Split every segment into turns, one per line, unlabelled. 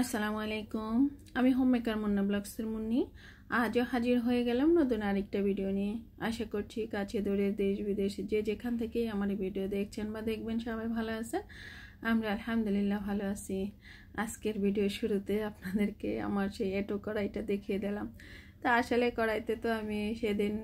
আসসালামু আলাইকুম। আমি হোম মেকার মুন্না ব্লগসের মুন্নি। আজও হাজির হয়ে গেলাম নতুন আরেকটা ভিডিও নিয়ে। আশা করছি কাছে দূরে দেশ বিদেশে যে যেখান থেকেই আমার ভিডিও দেখছেন বা দেখবেন সবাই ভালো আছেন। আমরা আলহামদুলিল্লাহ ভালো আছি। আজকের ভিডিও শুরুতে আপনাদেরকে আমার সেই এঁটো কড়াইটা দেখিয়ে দিলাম। তা আসলে কড়াইতে তো আমি সেদিন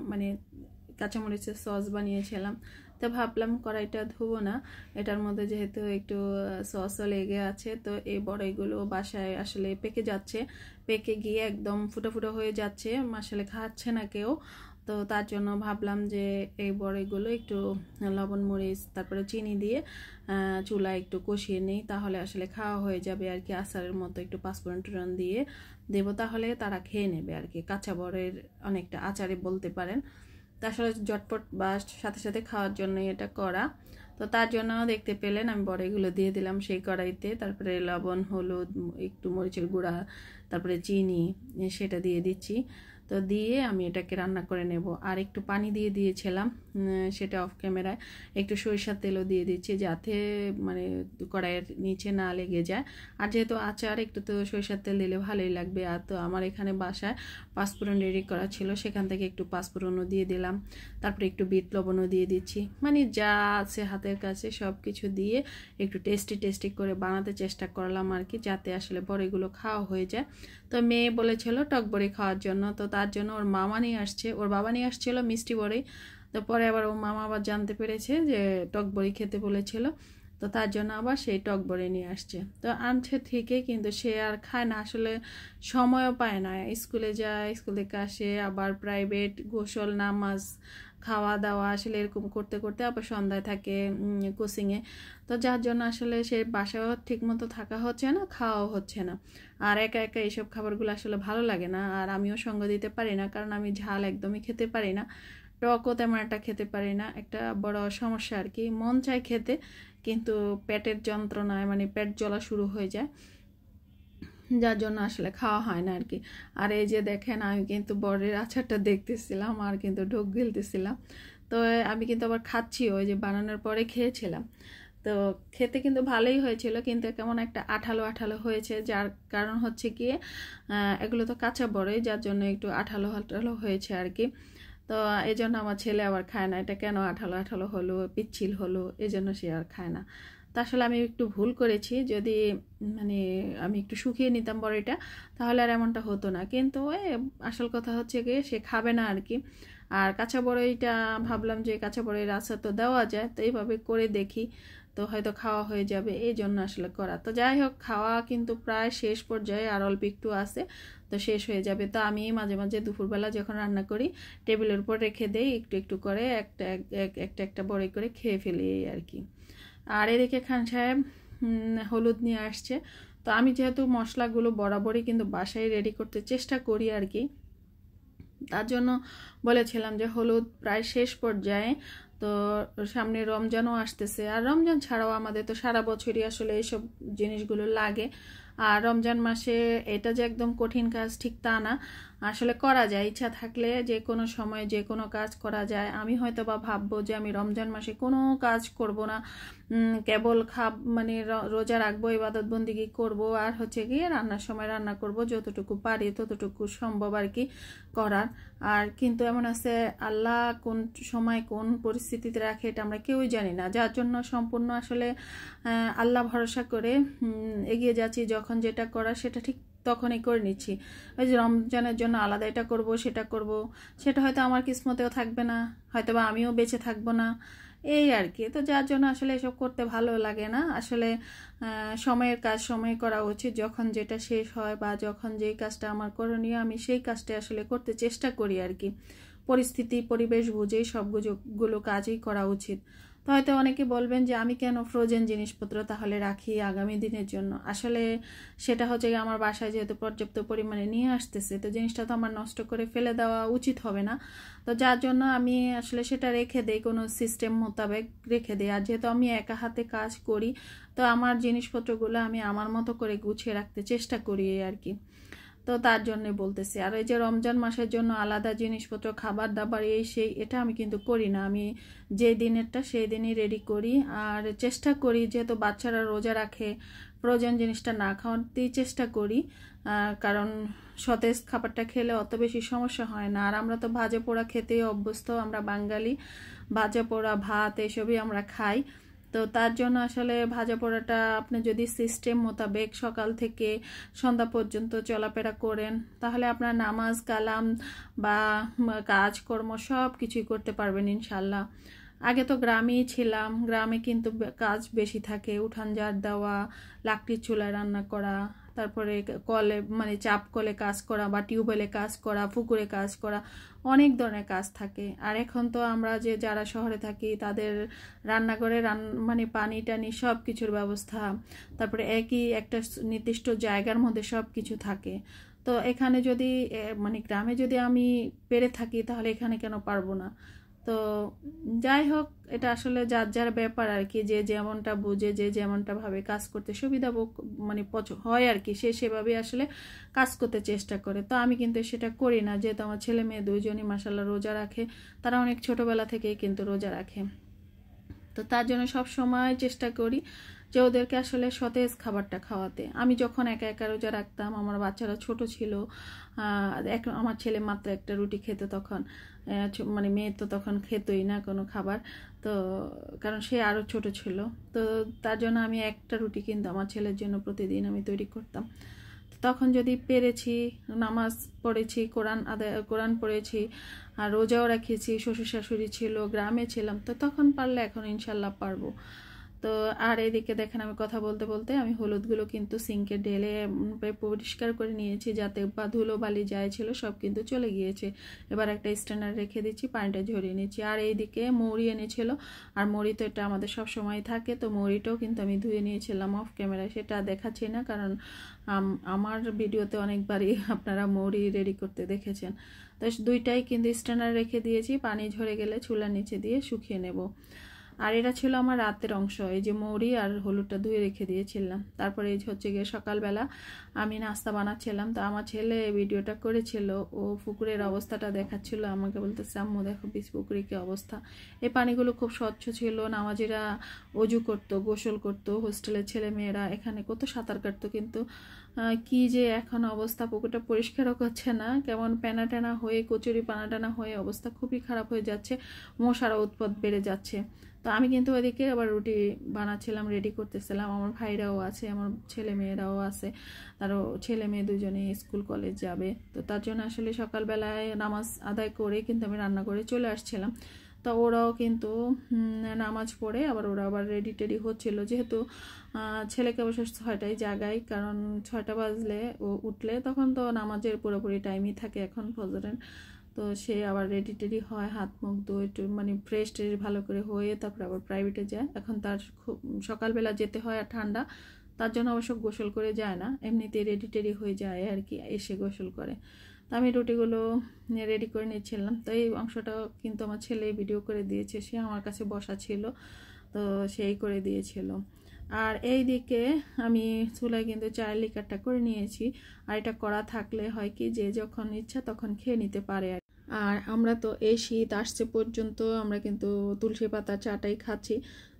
মানে কাঁচামরিচের সস বানিয়েছিলাম। তো ভাবলাম কড়াইটা ধুবো না, এটার মধ্যে যেহেতু একটু সসও লেগে আছে, তো এই বড়াইগুলো বাসায় আসলে পেকে যাচ্ছে, পেকে গিয়ে একদম ফুটো ফুটো হয়ে যাচ্ছে, আসলে খাচ্ছে না কেউ। তো তার জন্য ভাবলাম যে এই বড়াইগুলো একটু লবণ মরিচ তারপরে চিনি দিয়ে চুলায় একটু কষিয়ে নিই, তাহলে আসলে খাওয়া হয়ে যাবে আর কি। আচারের মতো একটু পাঁচফোড়ন টুড়ন দিয়ে দেবো, তাহলে তারা খেয়ে নেবে আর কি। কাঁচা বড়ের অনেকটা আচারে বলতে পারেন। তা আসলে ঝটপট বা সাথে সাথে খাওয়ার জন্যই এটা করা। তো তার জন্য দেখতে পেলেন আমি বড়াইগুলো দিয়ে দিলাম সেই কড়াইতে, তারপরে লবণ হলুদ একটু মরিচের গুঁড়া তারপরে চিনি সেটা দিয়ে দিচ্ছি। তো দিয়ে আমি এটাকে রান্না করে নেব। আর একটু পানি দিয়ে দিয়েছিলাম, সেটা অফ ক্যামেরায়। একটু সরিষার তেলও দিয়ে দিচ্ছি যাতে মানে কড়াইয়ের নিচে না লেগে যায়। আর যেহেতু আচার একটু তো সরিষার তেল দিলে ভালোই লাগবে। আর তো আমার এখানে বাসায় পাঁচফোড়ন রেডি করা ছিল, সেখান থেকে একটু পাঁচফোড়নও দিয়ে দিলাম, তারপরে একটু বিট লবণও দিয়ে দিচ্ছি। মানে যা আছে হাতের কাছে সব কিছু দিয়ে একটু টেস্টি করে বানাতে চেষ্টা করলাম আর কি, যাতে আসলে বড়িগুলো খাওয়া হয়ে যায়। তো মেয়ে বলেছিল টক বড়ি খাওয়ার জন্য, তো তার জন্য ওর মামা নিয়ে আসছে, ওর বাবা নিয়ে আসছিল মিষ্টি বড়ি। তো পরে আবার ওর মামা আবার জানতে পেরেছে যে টক বড়ি খেতে বলেছিল, তো তার জন্য আবার সেই টক বড়ি নিয়ে আসছে। তো আনছে ঠিকই, কিন্তু সে আর খায় না, আসলে সময়ও পায় না। স্কুলে যায়, স্কুল থেকে আসে, আবার প্রাইভেট, গোসল, নামাজ, খাওয়া দাওয়া, আসলে এরকম করতে করতে আবার সন্ধ্যায় থাকে কোচিংয়ে। তো যার জন্য আসলে সে বাসায়ও ঠিক মতো থাকা হচ্ছে না, খাওয়াও হচ্ছে না। আর একা একা এইসব খাবারগুলো আসলে ভালো লাগে না, আর আমিও সঙ্গ দিতে পারি না, কারণ আমি ঝাল একদমই খেতে পারি না, টকও তেমন একটা খেতে পারি না। একটা বড় সমস্যা আর কি। মন চায় খেতে, কিন্তু পেটের যন্ত্রণায় মানে পেট জ্বলা শুরু হয়ে যায়, যার জন্য আসলে খাওয়া হয় না আর কি। আর এই যে দেখেন, আমি কিন্তু বড়ের আচারটা দেখতেছিলাম আর কিন্তু ঢোক গিলতেছিলাম। তো আমি কিন্তু আবার খাচ্ছি, ওই যে বানানোর পরে খেয়েছিলাম। তো খেতে কিন্তু ভালোই হয়েছিল, কিন্তু কেমন একটা আঠালো আঠালো হয়েছে, যার কারণ হচ্ছে গিয়ে এগুলো তো কাঁচা বড়ই, যার জন্য একটু আঠালো আঠালো হয়েছে আর কি। তো এই জন্য আমার ছেলে আবার খায় না, এটা কেন আঠালো আঠালো হলো, পিচ্ছিল হলো, এই জন্য সে আর খায় না। তা আসলে আমি একটু ভুল করেছি, যদি মানে আমি একটু শুকিয়ে নিতাম বড়িটা তাহলে আর এমনটা হতো না। কিন্তু আসল কথা হচ্ছে গিয়ে সে খাবে না আর কি। আর কাঁচা বড়িটা ভাবলাম যে কাঁচা বড়ির আচার তো দেওয়া যায়, তো এইভাবে করে দেখি, তো হয়তো খাওয়া হয়ে যাবে, এই জন্য আসলে করা। তো যাই হোক, খাওয়া কিন্তু প্রায় শেষ পর্যায়ে, আর অল্প একটু আছে, তো শেষ হয়ে যাবে। তো আমি মাঝে মাঝে দুপুরবেলা যখন রান্না করি টেবিলের উপর রেখে দেই, একটু একটু করে একটা একটা একটা বড়ি করে খেয়ে ফেলি এই আর কি। আর এদিকে খান সাহেব হলুদ নিয়ে আসছে। তো আমি যেহেতু মশলাগুলো বরাবরই কিন্তু বাসায় রেডি করতে চেষ্টা করি আর কি, তার জন্য বলেছিলাম যে হলুদ প্রায় শেষ পর্যায়ে। তো সামনে রমজানও আসতেছে, আর রমজান ছাড়াও আমাদের তো সারা বছরই আসলে এইসব জিনিসগুলো লাগে। আর রমজান মাসে এটা যে একদম কঠিন কাজ ঠিক তা না, আসলে করা যায়, ইচ্ছা থাকলে যে কোনো সময় যে কোনো কাজ করা যায়। আমি হয়তো বা ভাববো যে আমি রমজান মাসে কোনো কাজ করব না, কেবল মানে রোজা রাখবো, ইবাদত বন্দিগি করব, আর হচ্ছে গিয়ে রান্নার সময় রান্না করব, যতটুকু পারি ততটুকু সম্ভব আর কি করার। আর কিন্তু এমন আছে, আল্লাহ কোন সময় কোন পরিস্থিতিতে রাখে এটা আমরা কেউই জানি না, যার জন্য সম্পূর্ণ আসলে আল্লাহ ভরসা করে এগিয়ে যাচ্ছি। যখন যেটা করা সেটা ঠিক তখনই করে নিচ্ছি। ওই যে রমজানের জন্য আলাদা এটা করব সেটা করব, সেটা হয়তো আমার কিসমতেও থাকবে না, হয়তো বা আমিও বেঁচে থাকবো না, এই আর কি। তো যার জন্য আসলে এসব করতে ভালো লাগে না। আসলে সময়ের কাজ সময় করা উচিত, যখন যেটা শেষ হয় বা যখন যেই কাজটা আমার করণীয় আমি সেই কাজটা আসলে করতে চেষ্টা করি আর কি। পরিস্থিতি পরিবেশ বুঝেই সবগুলো কাজই করা উচিত। তো হয়তো অনেকে বলবেন যে আমি কেন ফ্রোজেন জিনিসপত্র তাহলে রাখি আগামী দিনের জন্য। আসলে সেটা হচ্ছে আমার বাসায় যেহেতু পর্যাপ্ত পরিমাণে নিয়ে আসতেছে, তো জিনিসটা তো আমার নষ্ট করে ফেলে দেওয়া উচিত হবে না। তো যার জন্য আমি আসলে সেটা রেখে দেই, কোনো সিস্টেম মোতাবেক রেখে দিই। আর যেহেতু আমি একা হাতে কাজ করি, তো আমার জিনিসপত্রগুলো আমি আমার মতো করে গুছিয়ে রাখতে চেষ্টা করি আর কি। তো তার জন্য বলতেছি। আর এই যে রমজান মাসের জন্য আলাদা জিনিসপত্র খাবার দাবার এই সেই এটা আমি কিন্তু করি না, আমি যে দিনেরটা সেই দিনই রেডি করি। আর চেষ্টা করি, যেহেতু বাচ্চারা রোজা রাখে, ফ্রোজেন জিনিসটা না খাওয়াতেই চেষ্টা করি, কারণ সতেজ খাবারটা খেলে অত বেশি সমস্যা হয় না। আর আমরা তো ভাজা পোড়া খেতেই অভ্যস্ত, আমরা বাঙালি, ভাজা পোড়া ভাত এসবই আমরা খাই। তো তার জন্য আসলে ভাজা পোড়াটা আপনি যদি সিস্টেম মোতাবেক সকাল থেকে সন্ধ্যা পর্যন্ত চলাফেরা করেন, তাহলে আপনার নামাজ কালাম বা কাজকর্ম সব কিছুই করতে পারবেন ইনশাল্লাহ। আগে তো গ্রামেই ছিলাম, গ্রামে কিন্তু কাজ বেশি থাকে, উঠান ঝাড় দেওয়া, লাকড়ির চুলায় রান্না করা, তারপরে কলে মানে চাপ কলে কাজ করা বা টিউবওয়েলে কাজ করা, পুকুরে কাজ করা, অনেক ধরনের কাজ থাকে। আর এখন তো আমরা যে যারা শহরে থাকি তাদের রান্নাঘরে মানে পানি টানি সব কিছুর ব্যবস্থা, তারপরে একই একটা নির্দিষ্ট জায়গার মধ্যে সব কিছু থাকে। তো এখানে যদি মানে গ্রামে যদি আমি পেরে থাকি তাহলে এখানে কেন পারবো না? তো যাই হোক, এটা আসলে যার যার ব্যাপার আর কি, যে যেমনটা বুঝে যে যেমনটা ভাবে কাজ করতে সুবিধা মানে হয় আর কি, সে সেভাবে আসলে কাজ করতে চেষ্টা করে। তো আমি কিন্তু সেটা করি না, যেহেতু আমার ছেলে মেয়ে দুইজনই মাশাআল্লাহ রোজা রাখে, তারা অনেক ছোটবেলা থেকেই কিন্তু রোজা রাখে। তো তার জন্য সব সময় চেষ্টা করি যে ওদেরকে আসলে সতেজ খাবারটা খাওয়াতে। আমি যখন একা একা রোজা রাখতাম, আমার বাচ্চারা ছোট ছিল, আমার ছেলে মাত্র একটা রুটি খেত তখন, মানে মেয়ে তো তখন খেতই না কোনো খাবার, তো কারণ সে আরও ছোট ছিল। তো তার জন্য আমি একটা রুটি কিন্তু আমার ছেলের জন্য প্রতিদিন আমি তৈরি করতাম। তখন যদি পেরেছি, নামাজ পড়েছি, কোরআন পড়েছি, আর রোজাও রেখেছি, শ্বশুর শাশুড়ি ছিল, গ্রামে ছিলাম, তো তখন পারলে এখন ইনশাল্লাহ পারবো। তো আর এদিকে দেখেন আমি কথা বলতে বলতে আমি হলুদগুলো কিন্তু সিঙ্কে ঢেলে পরিষ্কার করে নিয়েছি, যাতে বা ধুলো বালি যায় ছিল সব কিন্তু চলে গিয়েছে। এবার একটা স্ট্যান্ডার রেখে দিচ্ছি, পানিটা ঝরিয়ে নিচ্ছি। আর এইদিকে মৌরি এনেছিল, আর মৌরি তো এটা আমাদের সব সময় থাকে, তো মৌরিটাও কিন্তু আমি ধুয়ে নিয়েছিলাম অফ ক্যামেরায়, সেটা দেখাচ্ছি না কারণ আমার ভিডিওতে অনেকবারই আপনারা মৌরি রেডি করতে দেখেছেন। তো দুইটাই কিন্তু স্ট্যান্ডার রেখে দিয়েছি, পানি ঝরে গেলে চুলার নিচে দিয়ে শুকিয়ে নেব। আর এটা ছিল আমার রাতের অংশ, এই যে মৌরি আর হলুদটা ধুয়ে রেখে দিয়েছিলাম। তারপরে এই হচ্ছে গিয়ে সকালবেলা আমি নাস্তা বানাচ্ছিলাম, তো আমার ছেলে ভিডিওটা করেছিল, ও পুকুরের অবস্থাটা দেখাচ্ছিল, আমাকে বলতেছে আম্মু দেখো পুকুরে কি অবস্থা। এই পানিগুলো খুব স্বচ্ছ ছিল, নামাজিরা অজু করতো, গোসল করতো, হোস্টেলের ছেলে মেয়েরা এখানে কত সাঁতার কাটতো, কিন্তু কি যে এখন অবস্থা, পুকুরটা পরিষ্কারও করছে না, কেমন প্যানা টানা হয়ে কচুরি পানা টানা হয়ে অবস্থা খুবই খারাপ হয়ে যাচ্ছে, মশারা উৎপাত বেড়ে যাচ্ছে। তো আমি কিন্তু ওদিকে আবার রুটি বানাচ্ছিলাম, রেডি করতেছিলাম, আমার ভাইরাও আছে, আমার ছেলে মেয়েরাও আছে, তারও ছেলে মেয়ে দুজনে স্কুল কলেজ যাবে। তো তার জন্য আসলে সকালবেলায় নামাজ আদায় করে কিন্তু আমি রান্না করে চলে আসছিলাম। তো ওরাও কিন্তু নামাজ পড়ে আবার ওরা আবার রেডি টেডি হচ্ছিল, যেহেতু ছেলেকে অবশ্য 6টায় জাগাই, কারণ 6টা বাজলে ও উঠলে তখন তো নামাজের পুরোপুরি টাইমই থাকে এখন ফজরের। তো সে আবার রেডি টেডি হয়, হাত মুখ ধুয়ে একটু মানে ফ্রেশ ট্রেশ ভালো করে হয়ে তারপরে আবার প্রাইভেটে যায়। এখন তার খুব সকালবেলা যেতে হয় আর ঠান্ডা, তার জন্য অবশ্য গোসল করে যায় না, এমনিতেই রেডি টেডি হয়ে যায় আর কি, এসে গোসল করে। তো আমি রুটিগুলো রেডি করে নিচ্ছিলাম। তো এই অংশটাও কিন্তু আমার ছেলে ভিডিও করে দিয়েছে, সে আমার কাছে বসা ছিল, তো সেই করে দিয়েছিল। আর এই দিকে আমি চুলায় কিন্তু চায়ের লিকারটা করে নিয়েছি। আর এটা করা থাকলে হয় কি, যে যখন ইচ্ছা তখন খেয়ে নিতে পারে। আর আমরা তো এই শীত আসছে পর্যন্ত আমরা কিন্তু তুলসী পাতা চাটাই খাচ্ছি।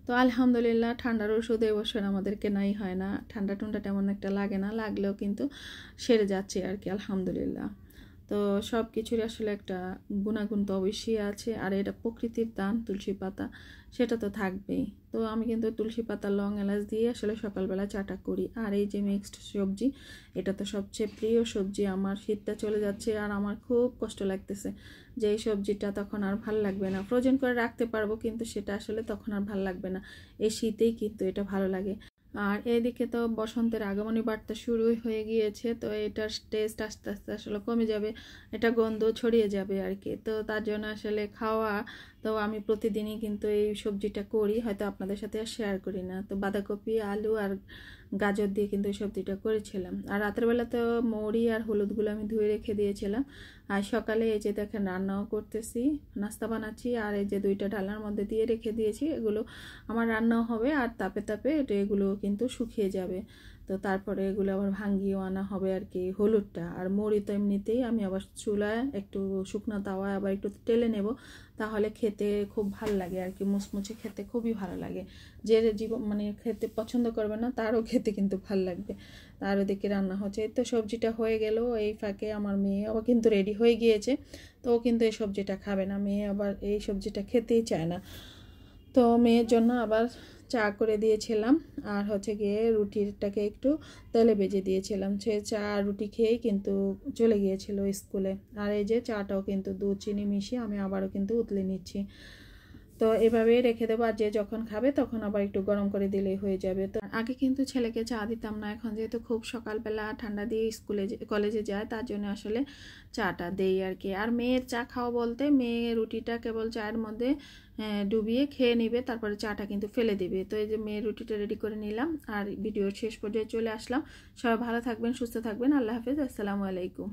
তো আলহামদুলিল্লাহ, ঠান্ডার ওষুধ এবছর আমাদের কেনাই হয় না, ঠান্ডা টুন্ডা তেমন একটা লাগে না, লাগলেও কিন্তু সেরে যাচ্ছে আর কি আলহামদুলিল্লাহ। তো সব কিছুরই আসলে একটা গুণাগুণ তো অবশ্যই আছে, আর এটা প্রকৃতির দান তুলসী পাতা, সেটা তো থাকবেই। তো আমি কিন্তু তুলসী পাতা লং এলাচ দিয়ে আসলে সকালবেলা চাটা করি। আর এই যে মিক্সড সবজি, এটা তো সবচেয়ে প্রিয় সবজি আমার, শীতটা চলে যাচ্ছে আর আমার খুব কষ্ট লাগতেছে যে এই সবজিটা তখন আর ভাল লাগবে না, ফ্রোজেন করে রাখতে পারবো কিন্তু সেটা আসলে তখন আর ভাল লাগবে না, এই শীতেই কিন্তু এটা ভালো লাগে। আর এইদিকে তো বসন্তের আগমনী বার্তা শুরু হয়ে গিয়েছে, তো এটার টেস্ট আস্তে আস্তে আসলে কমে যাবে, এটা গন্ধ ছড়িয়ে যাবে আর কি। তো তার জন্য আসলে খাওয়া, তো আমি প্রতিদিনই কিন্তু এই সবজিটা করি, হয়তো আপনাদের সাথে আর শেয়ার করি না। তো বাঁধাকপি, আলু আর গাজর দিয়ে কিন্তু এই সবজিটা করেছিলাম। আর রাতের বেলা তো মৌরি আর হলুদগুলো আমি ধুয়ে রেখে দিয়েছিলাম। আর সকালে এই যে দেখেন রান্নাও করতেছি, নাস্তা বানাচ্ছি, আর এই যে 2টা ডালার মধ্যে দিয়ে রেখে দিয়েছি, এগুলো আমার রান্নাও হবে আর তাপে তাপে এগুলো কিন্তু শুকিয়ে যাবে। তো তো তারপরে এগুলো আবার ভাঙিয়েও আনা হবে আর কি, হলুদটা। আর মুড়ি তো এমনিতেই আমি আবার চুলায় একটু শুকনো তাওয়ায় আবার একটু টেলে নেব, তাহলে খেতে খুব ভালো লাগে আর কি, মুচমুচে খেতে খুবই ভালো লাগে। যে জীবন মানে খেতে পছন্দ করবে না তারও খেতে কিন্তু ভালো লাগবে। আর ওদিকে রান্না হচ্ছে, তো সবজিটা হয়ে গেল। এই ফাঁকে আমার মেয়ে আবার কিন্তু রেডি হয়ে গিয়েছে, তো ও কিন্তু এই সবজিটা খাবে না, মেয়ে আবার এই সবজিটা খেতেই চায় না। তো মেয়ের জন্য আবার চা করে দিয়েছিলাম, আর হচ্ছে গিয়ে রুটিটাকে একটু তেলে ভেজে দিয়েছিলাম। সে চা রুটি খেয়েই কিন্তু চলে গিয়েছিল স্কুলে। আর এই যে চাটাও কিন্তু দুধ চিনি মিশিয়ে আমি আবারও কিন্তু উতলে নিচ্ছি। তো এভাবেই রেখে দেবো, আর যে যখন খাবে তখন আবার একটু গরম করে দিলেই হয়ে যাবে। তো আগে কিন্তু ছেলেকে চা দিতাম না, এখন যেহেতু খুব সকালবেলা ঠান্ডা দিয়ে কলেজে যায়, তার জন্য আসলে চাটা দেই আর কি। আর মেয়ের চা খাওয়া বলতে, মেয়ে রুটিটা কেবল চায়ের মধ্যে ডুবিয়ে খেয়ে নিবে, তারপরে চাটা কিন্তু ফেলে দিবে। তো এই যে মেয়ের রুটিটা রেডি করে নিলাম, আর ভিডিওর শেষ পর্যায়ে চলে আসলাম। সবাই ভালো থাকবেন, সুস্থ থাকবেন, আল্লাহ হাফেজ, আসসালামু আলাইকুম।